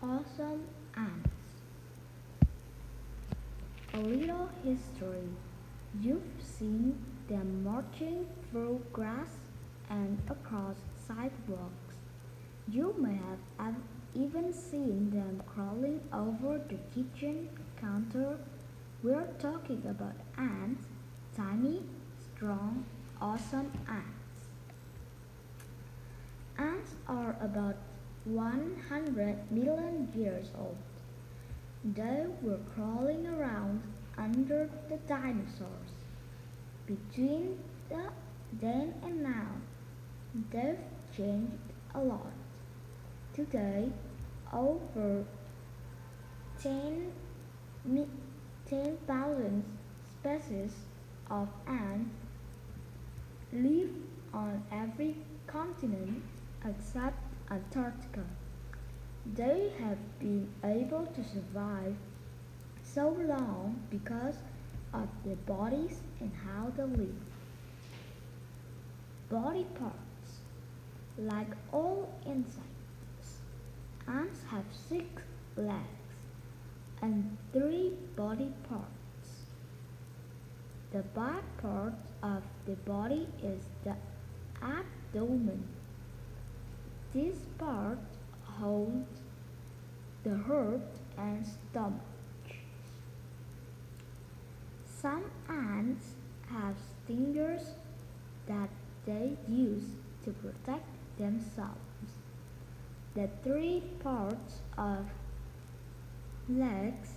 Awesome ants. A little history. You've seen them marching through grass and across sidewalks. You may have even seen them crawling over the kitchen counter. We're talking about ants, tiny, strong, awesome ants. Ants are about 100 million years old. They were crawling around under the dinosaurs. Between the then and now, they've changed a lot. Today, over 10 10,000 species of ants live on every continent except Antarctica. They have been able to survive so long because of their bodies and how they live. Body parts. Like all insects, ants have 6 legs and 3 body parts. The back part of the body is the abdomen. This part holds the heart and stomach. Some ants have stingers that they use to protect themselves. The 3 parts of legs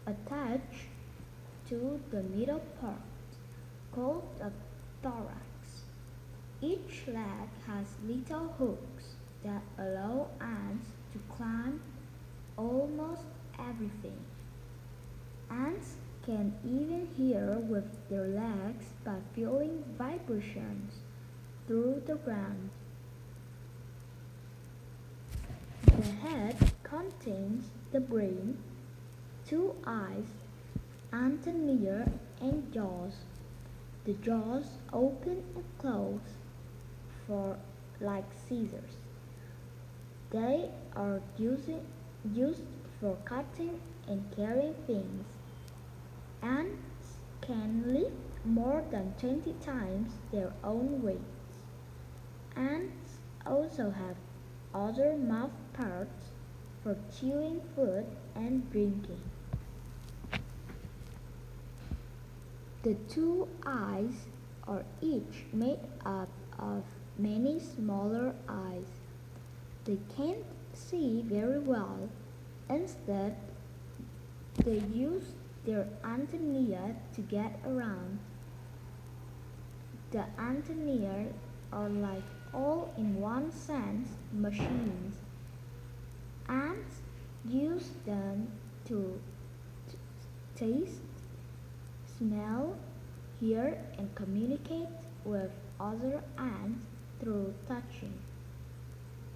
attach to the middle part, called the thorax. Each leg has little hooks that allow ants to climb almost everything. Ants can even hear with their legs by feeling vibrations through the ground. The head contains the brain, 2 eyes, antennae, and jaws. The jaws open and close for like scissors. They are used for cutting and carrying things. Ants can lift more than 20 times their own weight. Ants also have other mouth parts for chewing food and drinking. The 2 eyes are each made up of many smaller eyes. They can't see very well. Instead, they use their antennae to get around. The antennae are like all-in-one sense machines. Ants use them to taste, smell, hear, and communicate with other ants through touching.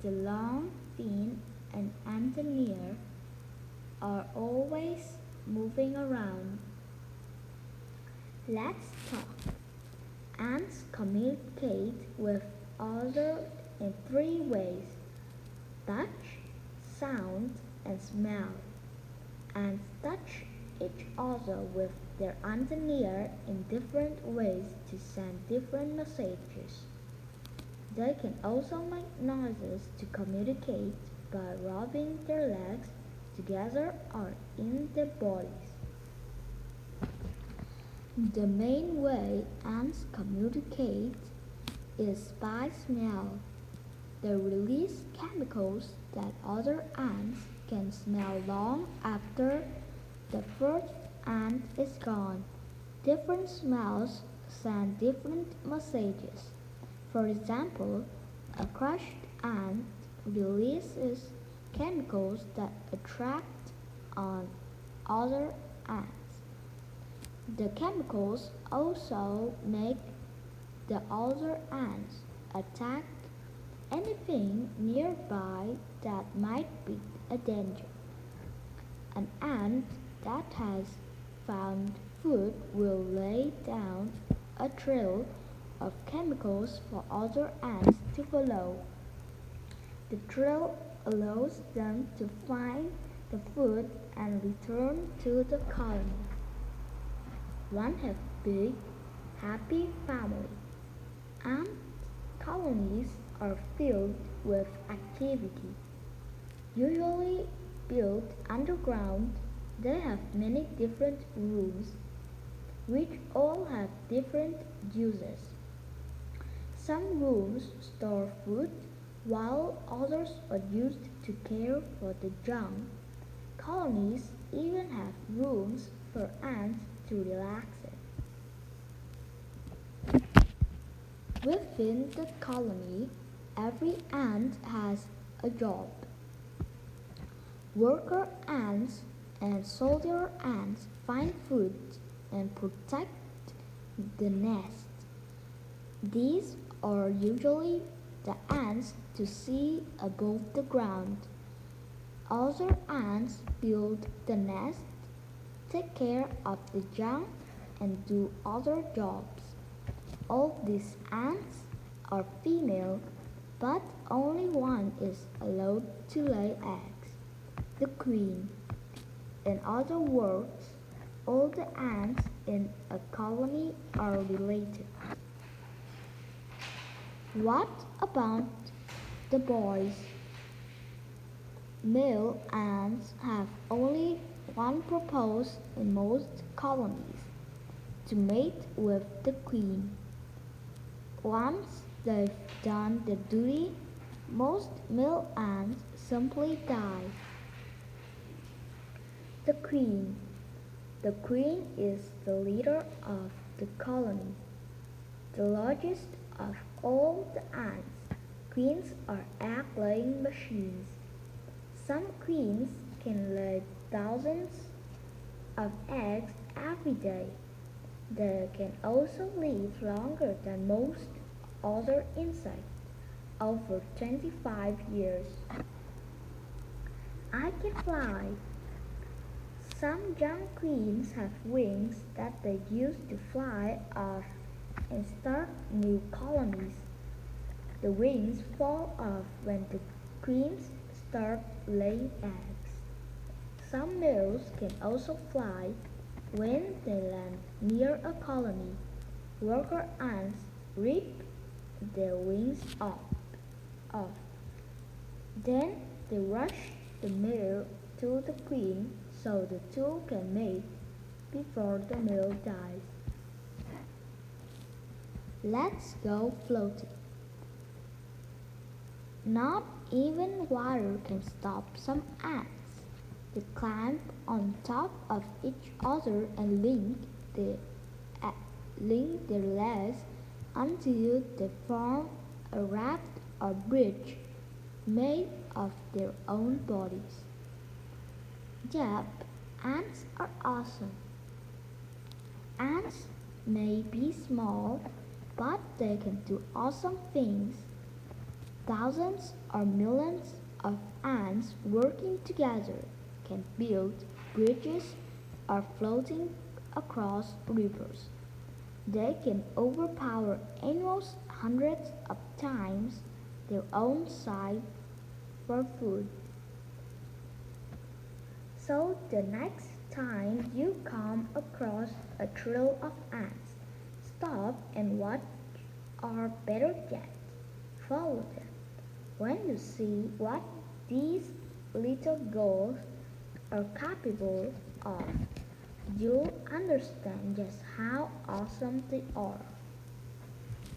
The long fin and antennae are always moving around. Let's talk. Ants communicate with others in 3 ways: touch, sound, and smell. Ants touch each other with their antennae in different ways to send different messages. They can also make noises to communicate by rubbing their legs together or in their bodies. The main way ants communicate is by smell. They release chemicals that other ants can smell long after the first ant is gone. Different smells send different messages. For example, a crushed ant releases chemicals that attract on other ants. The chemicals also make the other ants attack anything nearby that might be a danger. An ant that has found food will lay down a trail of chemicals for other ants to follow. The trail allows them to find the food and return to the colony. One have big, happy family. Ant colonies are filled with activity. Usually built underground, they have many different rooms which all have different uses. Some rooms store food while others are used to care for the young. Colonies even have rooms for ants to relax in. Within the colony, every ant has a job. Worker ants and soldier ants find food and protect the nest. These are usually the ants to see above the ground. Other ants build the nest, take care of the young, and do other jobs. All these ants are female, but only one is allowed to lay eggs, the queen. In other words, all the ants in a colony are related. What about the boys? Male ants have only one purpose in most colonies, to mate with the queen. Once they've done their duty, most male ants simply die. The queen. The queen is the leader of the colony, the largest of all the ants. Queens are egg-laying machines. Some queens can lay thousands of eggs every day. They can also live longer than most other insects, over 25 years. I can fly. Some young queens have wings that they use to fly off and start new colonies. The wings fall off when the queens start laying eggs. Some males can also fly when they land near a colony. Worker ants rip their wings off. Then they rush the male to the queen so the two can mate before the male dies. Let's go floating. Not even water can stop some ants. They climb on top of each other and link their legs until they form a raft or bridge made of their own bodies. Yep, ants are awesome. Ants may be small, but they can do awesome things. Thousands or millions of ants working together can build bridges or floating across rivers. They can overpower animals hundreds of times their own size for food. So the next time you come across a trail of ants, stop and watch, or better yet, follow them. When you see what these little girls are capable of, you'll understand just how awesome they are.